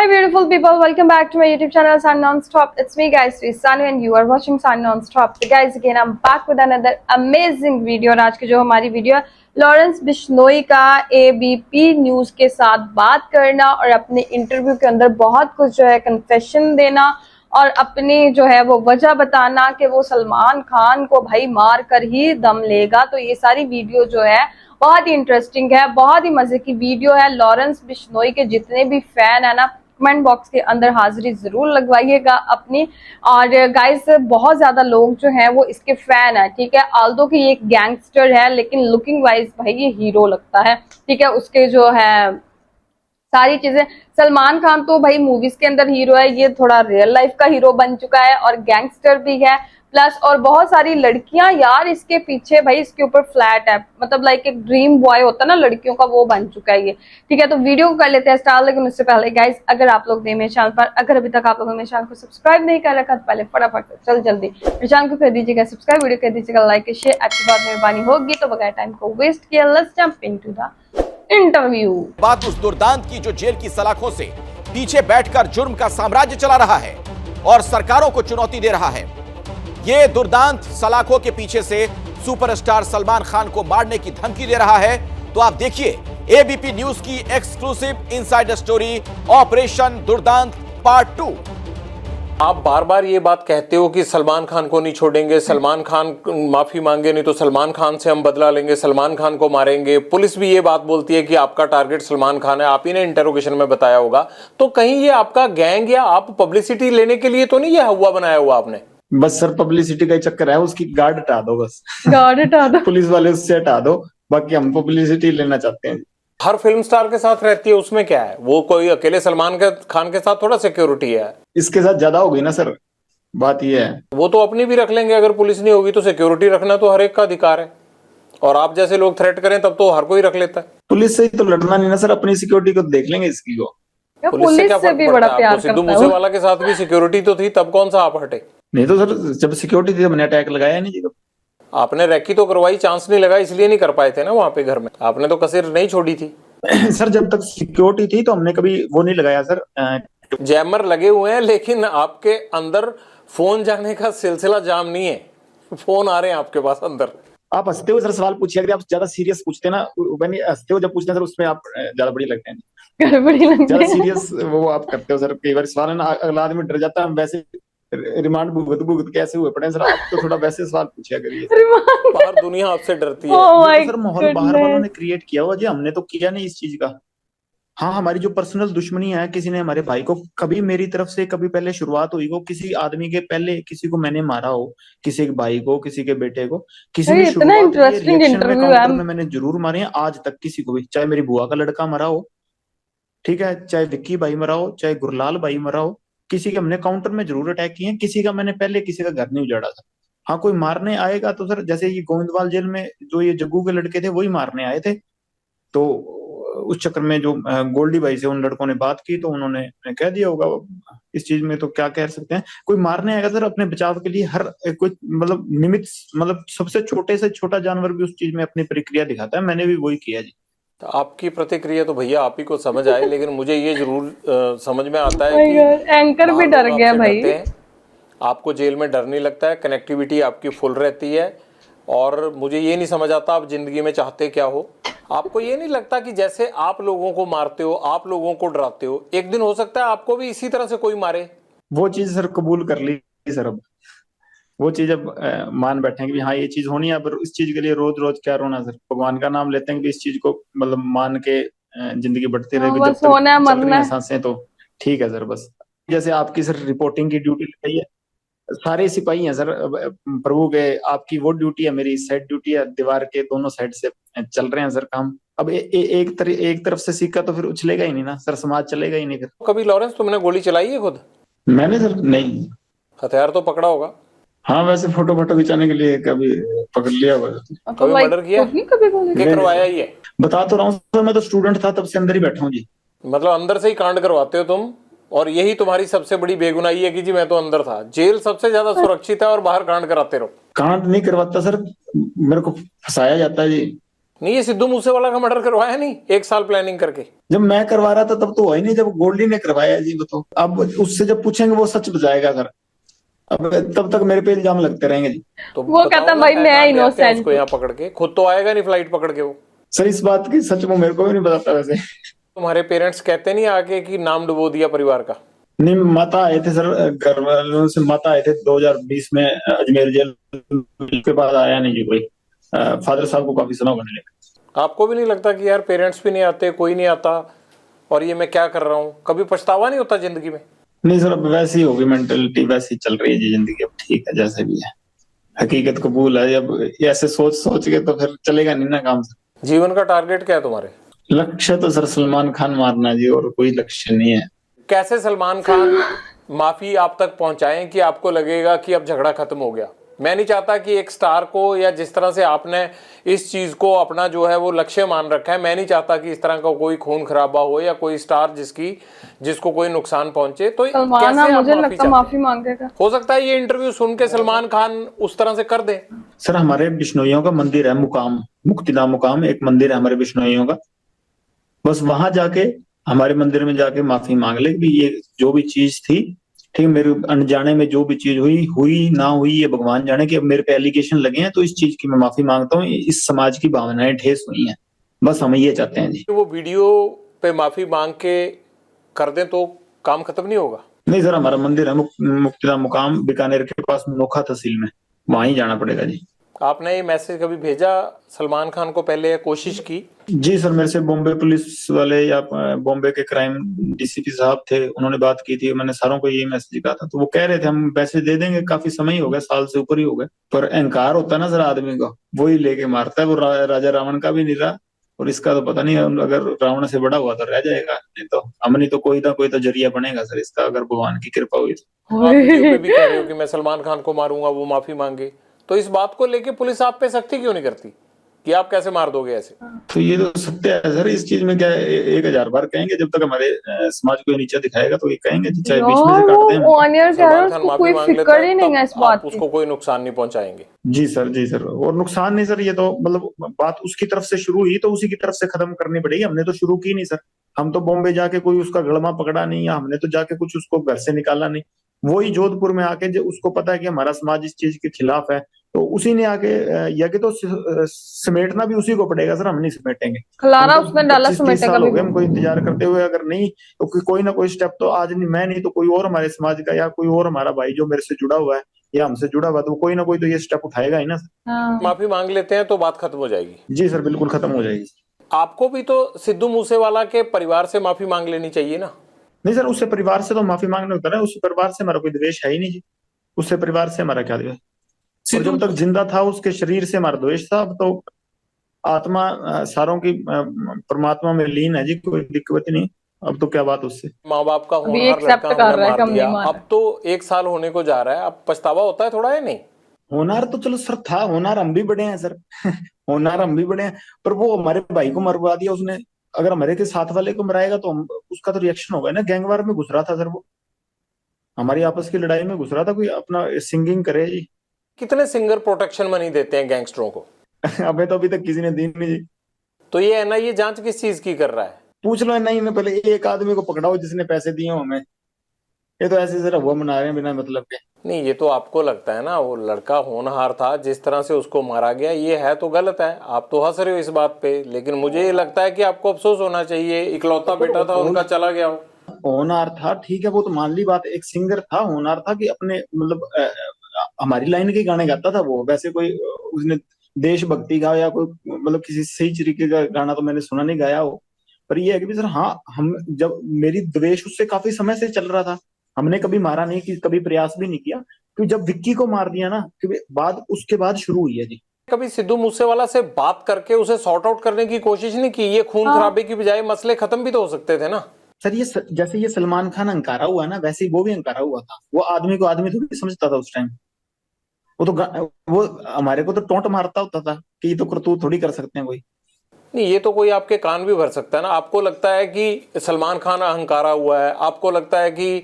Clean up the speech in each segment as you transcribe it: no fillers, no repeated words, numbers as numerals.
Hi beautiful people, welcome back to my YouTube channel Sun Non-Stop. It's me guys, Sanu and you are watching Sun Non-Stop. So guys, again I'm back with another amazing video. और आज की जो हमारी video है Lawrence Bishnoi का ABP news के साथ बात करना और अपने इंटरव्यू के अंदर बहुत कुछ जो है कन्फेशन देना और अपनी जो है वो वजह बताना कि वो सलमान खान को भाई मार कर ही दम लेगा। तो ये सारी वीडियो जो है बहुत ही इंटरेस्टिंग है, बहुत ही मजे की वीडियो है। लॉरेंस बिश्नोई के जितने भी फैन है ना, कमेंट बॉक्स के अंदर हाजिरी जरूर लगवाइएगा अपनी। और गाइस बहुत ज्यादा लोग जो हैं वो इसके फैन है, ठीक है। आल्दो की एक गैंगस्टर है लेकिन लुकिंग वाइज भाई ये हीरो लगता है, ठीक है। उसके जो है सारी चीजें, सलमान खान तो भाई मूवीज के अंदर हीरो है, ये थोड़ा रियल लाइफ का हीरो बन चुका है और गैंगस्टर भी है प्लस। और बहुत सारी लड़कियां यार इसके पीछे भाई इसके ऊपर फ्लैट है, मतलब लाइक एक ड्रीम बॉय होता है ना लड़कियों का, वो बन चुका है ये, ठीक है। तो वीडियो को कर लेते हैं स्टार्ट, लेकिन उससे पहले गाइस अगर आप लोग मेरे चैनल पर अगर अभी तक आप लोगों ने मेरे चैनल को सब्सक्राइब नहीं कर रखा तो पहले फटाफट जल्दी मेरे चैनल को कर दीजिएगा सब्सक्राइब, वीडियो कर दीजिएगा लाइक शेयर, अच्छी बात मेहरबानी होगी। तो बगैर टाइम को वेस्ट किया let's jump into the interview. बात उस दुर्दांत की जो जेल की सलाखों से पीछे बैठकर जुर्म का साम्राज्य चला रहा है और सरकारों को चुनौती दे रहा है। ये दुर्दांत सलाखों के पीछे से सुपरस्टार सलमान खान को मारने की धमकी दे रहा है। तो आप देखिए एबीपी न्यूज की exclusive insider story operation Durdant part 2। आप बार बार ये बात कहते हो कि सलमान खान को नहीं छोड़ेंगे, सलमान खान माफी मांगे नहीं तो सलमान खान से हम बदला लेंगे, सलमान खान को मारेंगे। पुलिस भी ये बात बोलती है कि आपका टारगेट सलमान खान है, आप ही ने इंटरोगेशन में बताया होगा। तो कहीं ये आपका गैंग या आप पब्लिसिटी लेने के लिए तो नहीं ये हुआ बनाया हुआ आपने? बस सर पब्लिसिटी का ही चक्कर है, उसकी गार्ड हटा दो, बस गार्ड हटा दो, पुलिस वाले उससे हटा दो, बाकी हम पब्लिसिटी लेना चाहते हैं। हर फिल्म स्टार के साथ रहती है, उसमें क्या है? वो कोई अकेले सलमान खान के साथ थोड़ा सिक्योरिटी है, इसके साथ ज्यादा हो गई ना सर, बात ये है। वो तो अपनी भी रख लेंगे, अगर पुलिस नहीं होगी तो सिक्योरिटी रखना तो हर एक का अधिकार है। और आप जैसे लोग थ्रेट करें तब तो हर कोई रख लेता है। पुलिस से ही तो लड़ना नहीं ना सर, अपनी सिक्योरिटी को देख लेंगे इसकी को। पुलिस से क्या फर्क पड़ता है? आपको सिद्धू मूसेवाला के साथ भी सिक्योरिटी तो थी, तब कौन सा आप हटे? नहीं तो सर जब सिक्योरिटी थी हमने अटैक लगाया नहीं जी। आपने रैकी तो करवाई, चांस नहीं लगा इसलिए नहीं कर पाए थे ना वहां पे घर में, आपने तो कसर नहीं छोड़ी थी। सर जब तक सिक्योरिटी थी तो हमने कभी वो नहीं लगाया सर। जैमर लगे हुए हैं लेकिन आपके अंदर फोन जाने का सिलसिला जाम नहीं है, फोन आ रहे हैं आपके पास अंदर। आप हंसते हो सर, सवाल पूछिए, अगर आप ज्यादा सीरियस पूछते ना, हंसते हो जब पूछते हैं सर उसमें आप ज्यादा बड़ी लगते हैं, ज्यादा सीरियस वो आप करते हो सर। कई बार सवाल है ना, अगला आदमी डर जाता है, हम वैसे रिमांड भुगत कैसे हुए पड़े सर। आप तो थोड़ा वैसे सवाल पूछा करिए। बाहर दुनिया आपसे डरती है। तो सर माहौल बाहर वालों ने क्रिएट किया हुआ जी, हमने तो किया नहीं इस चीज का। हाँ हमारी जो पर्सनल दुश्मनी है, किसी ने हमारे भाई को कभी मेरी तरफ से कभी पहले शुरुआत हुई हो, किसी आदमी के पहले किसी को मैंने मारा हो, किसी के भाई को, किसी के बेटे को, किसी भी इतना इंटरेस्टिंग इंटरव्यू है मैंने जरूर मारे हैं आज तक, किसी को भी, चाहे मेरी बुआ का लड़का मरा हो, ठीक है, चाहे विक्की भाई मरा हो, चाहे गुरलाल भाई मरा हो, किसी के हमने काउंटर में जरूर अटैक किए हैं, किसी का मैंने पहले किसी का घर नहीं उजाड़ा था। हाँ कोई मारने आएगा तो सर जैसे ये गोविंदवाल जेल में जो ये जग्गू के लड़के थे वही मारने आए थे, तो उस चक्कर में जो गोल्डी भाई से उन लड़कों ने बात की तो उन्होंने कह दिया होगा। इस चीज में तो क्या कह सकते हैं, कोई मारने आएगा सर अपने बचाव के लिए हर कोई मतलब निमित्त, मतलब सबसे छोटे से छोटा जानवर भी उस चीज में अपनी प्रक्रिया दिखाता है, मैंने भी वही किया जी। तो आपकी प्रतिक्रिया तो भैया आप ही को समझ आए, लेकिन मुझे ये जरूर समझ में आता है कि एंकर भी डर गया भाई। आपको जेल में डर नहीं लगता है, कनेक्टिविटी आपकी फुल रहती है। और मुझे ये नहीं समझ आता आप जिंदगी में चाहते क्या हो। आपको ये नहीं लगता कि जैसे आप लोगों को मारते हो, आप लोगों को डराते हो, एक दिन हो सकता है आपको भी इसी तरह से कोई मारे? वो चीज सर कबूल कर ली सर, अब वो चीज अब मान बैठे कि हाँ ये चीज होनी है। पर इस चीज के लिए रोज रोज क्या रोना सर, भगवान का नाम लेते हैं कि इस चीज को मतलब मान के जिंदगी बढ़ती रहेगी, जब तक चल रही है सांसें तो ठीक है सर। बस जैसे आपकी सर रिपोर्टिंग की ड्यूटी लगाई है, सारे सिपाही हैं सर प्रभु के, आपकी वो ड्यूटी है, मेरी साइड ड्यूटी है, दीवार के दोनों साइड से चल रहे हैं सर काम। अब एक तरफ से सिक्का तो फिर उछलेगा ही नहीं ना सर, समाज चलेगा ही नहीं फिर। कभी लॉरेंस तुमने गोली चलाई है खुद? मैंने सर नहीं। हथियार तो पकड़ा होगा? हाँ वैसे फोटो खिंचाने के लिए कभी पकड़ लिया हुआ। कभी मर्डर किया? क्या करवाया ये? बता तो रहा हूँ, मैं तो स्टूडेंट था तब से अंदर ही बैठा हूँ जी। मतलब अंदर से ही कांड करवाते हो तुम, और यही तुम्हारी सबसे बड़ी बेगुनाही है कि जी मैं तो अंदर था। जेल सबसे ज्यादा सुरक्षित है और बाहर कांड कराते रहो। कांड नहीं करवाता सर, मेरे को फंसाया जाता है जी। नहीं, ये सिद्धू मूसेवाला का मर्डर करवाया नहीं 1 साल प्लानिंग करके? जब मैं करवा रहा था तब तो हुआ ही नहीं, जब गोल्डी ने करवाया जी वो तो। अब उससे जब पूछेंगे वो सच बताएगा सर, अब तब तक मेरे पे इल्जाम लगते रहेंगे जी। तो वो कहता भाई मैं इनोसेंट उसको यहाँ पकड़ के, खुद तो आएगा नहीं फ्लाइट पकड़ के वो। सर इस बात की सच वो मेरे को भी नहीं बताता वैसे। तुम्हारे पेरेंट्स कहते नहीं आके कि नाम डुबो दिया परिवार का? नहीं, माता आए थे सर, घर वालों से माता आए थे 2020 में अजमेर जेल, के बाद आया नहीं जी कोई। फादर साहब को काफी समय होने लगा। आपको भी नहीं लगता कि यार पेरेंट्स भी नहीं आते, कोई नहीं आता, और ये मैं क्या कर रहा हूँ? कभी पछतावा नहीं होता जिंदगी में? नहीं सर, अब वैसी होगी मेंटेलिटी, वैसी चल रही है जी जिंदगी, अब ठीक है जैसे भी है, हकीकत कबूल है। अब ऐसे सोच सोच के तो फिर चलेगा नहीं ना काम सर। जीवन का टारगेट क्या है तुम्हारे? लक्ष्य तो सर सलमान खान मारना जी, और कोई लक्ष्य नहीं है। कैसे सलमान खान माफी आप तक पहुंचाएं कि आपको लगेगा कि अब झगड़ा खत्म हो गया? मैं नहीं चाहता कि एक स्टार को, या जिस तरह से आपने इस चीज को अपना जो है वो लक्ष्य मान रखा है, मैं नहीं चाहता कि इस तरह का कोई खून खराबा हो या कोई स्टार जिसको कोई नुकसान पहुंचे। तो सलमान कैसे मुझे आप लगता माफी मांगेगा। हो सकता है ये इंटरव्यू सुन के सलमान खान उस तरह से कर दे। सर हमारे बिश्नोइयों का मंदिर है मुकाम, मुक्तिधाम मुकाम एक मंदिर है हमारे बिश्नोइयों का, बस वहां जाके हमारे मंदिर में जाके माफी मांग ले कि ये जो भी चीज थी, ठीक है, मेरे अनजाने में जो भी चीज हुई हुई ना हुई ये भगवान जाने, कि अब मेरे पे एलिगेशन लगे हैं तो इस चीज की मैं माफी मांगता हूँ, इस समाज की भावनाएं ठेस हुई हैं, बस हम ये चाहते हैं जी। वो वीडियो पे माफी मांग के कर दें तो काम खत्म नहीं होगा? नहीं सर, हमारा मंदिर है मुक्तिधाम मुकाम बीकानेर के पास मनोखा तहसील में, वहां ही जाना पड़ेगा जी। आपने ये मैसेज कभी भेजा सलमान खान को पहले, या कोशिश की? जी सर, मेरे से बॉम्बे पुलिस वाले या बॉम्बे के क्राइम डीसीपी साहब थे, उन्होंने बात की थी, मैंने सारों को यही मैसेज कहा था, तो वो कह रहे थे हम पैसे दे देंगे, काफी समय ही हो गया, साल से ऊपर ही हो गए, पर अहंकार होता है ना सर आदमी का, वो ही लेके मारता है। वो राजा रावण का भी नहीं रहा, और इसका तो पता नहीं, अगर रावण से बड़ा हुआ तो रह जाएगा, नहीं तो हमने तो कोई ना कोई तो जरिया बनेगा सर इसका, अगर भगवान की कृपा हुई तो। आप वीडियो पे भी कह रहे हो कि मैं सलमान खान को मारूंगा, वो माफी मांगे, तो इस बात को लेके पुलिस आप पे सख्ती क्यों नहीं करती कि आप कैसे मार दोगे ऐसे? तो ये तो सत्य है सर, इस चीज में क्या है, 1000 बार कहेंगे, जब तक हमारे समाज को नीचा दिखाएगा तो ये कहेंगे, चाहे बीच में से काट दें हम। सलमान खान माफी मांग लेता है, नहीं है इस बात की। उसको कोई नुकसान नहीं पहुंचाएंगे? जी सर, जी सर, और नुकसान नहीं सर, ये तो मतलब बात उसकी तरफ से शुरू हुई तो उसी की तरफ से खत्म करनी पड़ेगी, हमने तो शुरू की नहीं सर। हम तो बॉम्बे जाके कोई उसका गड़मा पकड़ा नहीं, या हमने तो जाके कुछ उसको घर से निकाला नहीं, वही जोधपुर में आके जो उसको पता है कि हमारा समाज इस चीज के खिलाफ है, तो उसी ने आके या कि तो समेटना भी उसी को पड़ेगा सर, हम नहीं समेटेंगे। खलारा उसने डाला 25-30 समेटेगा साल हो भी। गए हमको इंतजार करते हुए, अगर नहीं तो कोई ना कोई स्टेप तो आज नहीं, मैं नहीं तो कोई और हमारे समाज का या कोई और हमारा भाई जो मेरे से जुड़ा हुआ है या हमसे जुड़ा हुआ, तो कोई ना कोई तो ये स्टेप उठाएगा ही ना सर। हाँ। माफी मांग लेते हैं तो बात खत्म हो जाएगी? जी सर, बिल्कुल खत्म हो जाएगी। आपको भी तो सिद्धू मूसेवाला के परिवार से माफी मांग लेनी चाहिए ना? नहीं सर, उससे परिवार से तो माफी मांगने होता है, उससे परिवार से हमारा कोई द्वेष है ही नहीं जी, उससे परिवार से हमारा क्या द्वेष, और जब तक जिंदा था उसके शरीर से हमारा द्वेष था, अब तो आत्मा सारों की परमात्मा में लीन है जी, कोई दिक्कत ही नहीं, अब तो क्या बात उससे। माँ बाप का अभी होनहार एक्सेप्ट लड़का कर हमने रहा है मार कि हमने दिया, मारा। अब तो 1 साल होने को जा रहा है, अब पछतावा होता है थोड़ा, या नहीं? होनार तो चलो सर था, होनार हम भी बड़े हैं सर होनार हम भी बड़े हैं, पर वो हमारे भाई को मरवा दिया उसने, अगर हमारे के साथ वाले को मराएगा तो हम उसका तो रिएक्शन होगा ना। गैंगवार में घुस रहा था सर, वो हमारी आपस की लड़ाई में घुस रहा था, कोई अपना सिंगिंग करे जी कितने सिंगर प्रोटेक्शन मनी देते हैं गैंगस्टरों को? अबे तो अभी तक किसी ने दी नहीं जी। तो ये एनआईए जांच किस चीज की कर रहा है? पूछ लो नहीं, मैं पहले एक आदमी को पकड़ाओ जिसने पैसे दिए हो हमें, ये तो ऐसे जरा हुआ मना रहे हैं बिना मतलब के। नहीं, ये तो आपको लगता है ना, वो लड़का होनहार था, जिस तरह से उसको मारा गया ये है तो गलत है, आप तो हंस रहे हो इस बात पे, लेकिन मुझे ये लगता है कि आपको अफसोस होना चाहिए, इकलौता बेटा था उनका, चला गया हो। होनहार था ठीक है, वो तो मान ली बात, एक सिंगर था, होनहार था कि अपने मतलब हमारी लाइन के गाने गाता था वो, वैसे कोई उसने देशभक्ति का या कोई मतलब किसी सही तरीके का गाना तो मैंने सुना नहीं गाया हो, पर ये है कि सर हाँ, हम जब मेरी द्वेष उससे काफी समय से चल रहा था, हमने कभी मारा नहीं, कि कभी प्रयास भी नहीं किया, क्योंकि जब विक्की को मार दिया ना, क्योंकि बाद उसके बाद शुरू हुई है जी। कभी सिद्धू मूसेवाला से बात करके उसे सॉर्ट आउट करने की कोशिश नहीं की? ये खून खराबे की बजाय मसले खत्म भी तो हो सकते थे ना? सर ये जैसे ये सलमान खान अंकारा हुआ ना, वैसे ही वो भी अंकारा हुआ था, वो आदमी को आदमी थोड़ी समझता था उस टाइम, वो तो वो हमारे को तो टोंट मारता होता था कि ये तो करतूत थोड़ी कर सकते हैं कोई। नहीं, ये तो कोई आपके कान भी भर सकता है ना। आपको लगता है कि सलमान खान अहंकारा हुआ है, आपको लगता है कि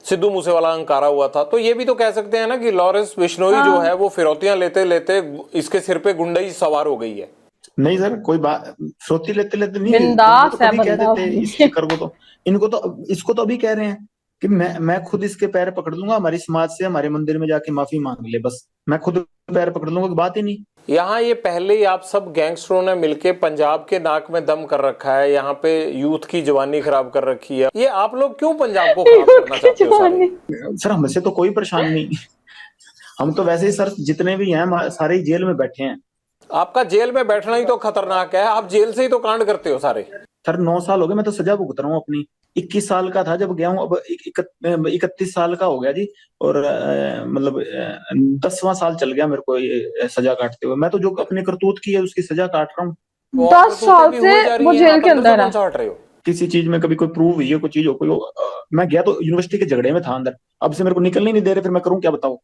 सिद्धू मूसेवाला अहंकारा हुआ था, तो ये भी तो कह सकते हैं ना कि लॉरेंस बिश्नोई जो है वो फिरौतियां लेते लेते इसके सिर पे गुंडई सवार हो गई है। नहीं सर, कोई बात फ्रोती लेते लेते नहीं, बिंदास वो तो है कभी कह बंदा देते भाई। इस चक्कर को तो। इनको तो, इसको तो अभी कह रहे हैं कि मैं खुद इसके पैर पकड़ लूंगा, हमारी समाज से हमारे मंदिर में जाके माफी मांग ले, बस मैं खुद पैर पकड़ लूंगा, बात ही नहीं। यहाँ ये पहले ही आप सब गैंगस्टरों ने मिलके पंजाब के नाक में दम कर रखा है, यहाँ पे यूथ की जवानी खराब कर रखी है। ये आप लोग क्यों पंजाब को खराब करना चाहते हो सारे? सर हमसे तो कोई परेशानी नहीं, हम तो वैसे ही सर जितने भी हैं सारे ही जेल में बैठे हैं। आपका जेल में बैठना ही तो खतरनाक है, आप जेल से ही तो कांड करते हो सारे। सर 9 साल हो गए, मैं तो सजा भुगत रहा हूँ अपनी। 21 साल का था जब गया हूँ, अब 31 साल का हो गया जी। और मतलब 10वां साल चल गया मेरे को ये सजा काटते हुए। मैं तो जो अपने करतूत की है उसकी सजा काट रहा हूँ। वो 10 साल भी से हुई जा रही वो है, जेल आप के अंदर से अंदर कौन है। सा हट रहे हो? किसी चीज में कभी कोई प्रूव हुई है, कोई चीज हो, कोई मैं गया तो यूनिवर्सिटी के झगड़े में था अंदर, अब से मेरे को निकलने नहीं दे रहे, फिर मैं करूँ क्या बताओ?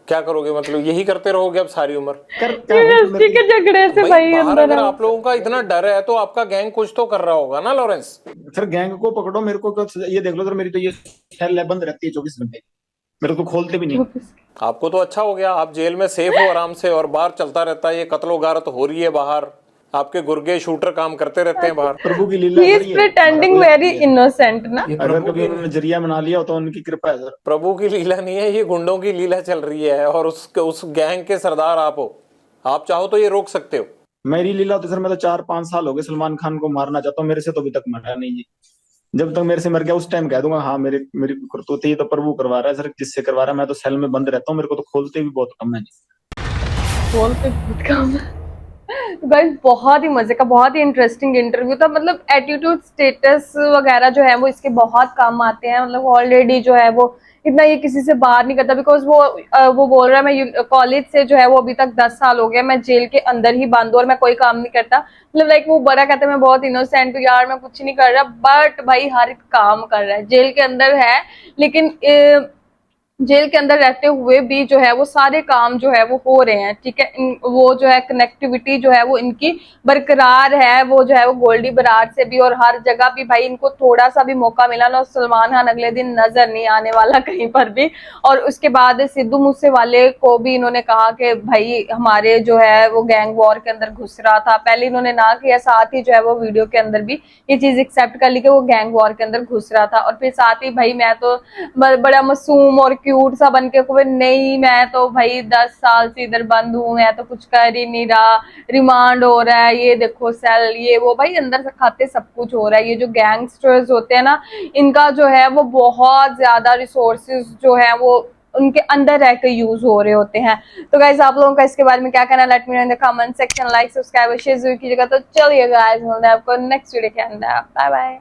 क्या करोगे, मतलब यही करते रहोगे अब सारी उम्र? कर क्या हूँ यूनिवर्सिटी के झगड़े से भाई बाहर अंदर अगर है। आप लोगों का इतना डर है तो आपका गैंग कुछ तो कर रहा होगा ना लॉरेंस? सर गैंग को पकड़ो, मेरे को ये देख लो सर, मेरी तो ये सेल बंद रहती है 24 घंटे, मेरे को खोलते भी नहीं। आपको तो अच्छा हो गया, आप जेल में सेफ हो आराम से, और बाहर चलता रहता है ये कत्लो गारत हो रही है बाहर, आपके गुर्गे शूटर काम करते रहते हैं बाहर। प्रभु की लीला ही है इज सर, ये प्रिटेंडिंग हमारा वेरी कोई नहीं है। इनोसेंट ना। अगर कभी उन्होंने जरिया बना लिया हो तो उनकी कृपा है सर। प्रभु की लीला नहीं है, ये गुंडों की लीला चल रही है, और उस गैंग के सरदार आप हो। आप चाहो तो ये रोक सकते हो। मेरी लीला होती सर, मैं तो 4-5 साल हो गए सलमान खान को मारना चाहता हूँ, मेरे से तो अभी तक मरा नहीं जी। जब तक मेरे से मर गया उस टाइम कह दूंगा हाँ मेरी करतूत है, ये तो प्रभु करवा रहा है सर, जिससे करवा रहा है। मैं तो सेल में बंद रहता हूँ, मेरे को तो खोलते भी बहुत कम है जी। बोल के बहुत कम। तो गाइस बहुत ही मजे का, बहुत ही इंटरेस्टिंग इंटरव्यू था। मतलब एटीट्यूड, स्टेटस वगैरह जो है वो इसके बहुत काम आते हैं। मतलब ऑलरेडी जो है वो इतना ये किसी से बात नहीं करता, बिकॉज वो बोल रहा है मैं कॉलेज से जो है वो अभी तक 10 साल हो गया मैं जेल के अंदर ही बंद हूँ और मैं कोई काम नहीं करता। मतलब लाइक वो बड़ा कहता है मैं बहुत इनोसेंट हूँ यार, मैं कुछ नहीं कर रहा, बट भाई हर एक काम कर रहा है, जेल के अंदर है लेकिन जेल के अंदर रहते हुए भी जो है वो सारे काम जो है वो हो रहे हैं। ठीक है, वो जो है कनेक्टिविटी जो है वो इनकी बरकरार है, वो जो है वो गोल्डी बरार से भी, और हर जगह भी भाई इनको थोड़ा सा भी मौका मिला ना, सलमान खान अगले दिन नजर नहीं आने वाला कहीं पर भी। और उसके बाद सिद्धू मूसेवाले को भी इन्होंने कहा कि भाई हमारे जो है वो गैंग वॉर के अंदर घुस रहा था। पहले इन्होंने ना किया, साथ ही जो है वो वीडियो के अंदर भी ये चीज एक्सेप्ट कर ली कि वो गैंग वॉर के अंदर घुस रहा था। और फिर साथ ही भाई मैं तो बड़ा मासूम और क्यूट सा बन के नहीं, मैं तो भाई 10 साल से इधर बंद हूँ, मैं तो कुछ कर ही नहीं रहा, रिमांड हो रहा है, ये देखो सेल, ये वो। भाई अंदर से खाते सब कुछ हो रहा है। ये जो गैंगस्टर्स होते हैं ना, इनका जो है वो बहुत ज्यादा रिसोर्सेज जो है वो उनके अंदर रहकर यूज हो रहे होते हैं। तो गाइस आप लोगों का इसके बारे में क्या कहना, let me know in the comment section. Like subscribe share जरूर कीजिएगा। तो चलिए गाइस मिलते हैं आपको नेक्स्ट वीडियो के अंदर। Bye bye.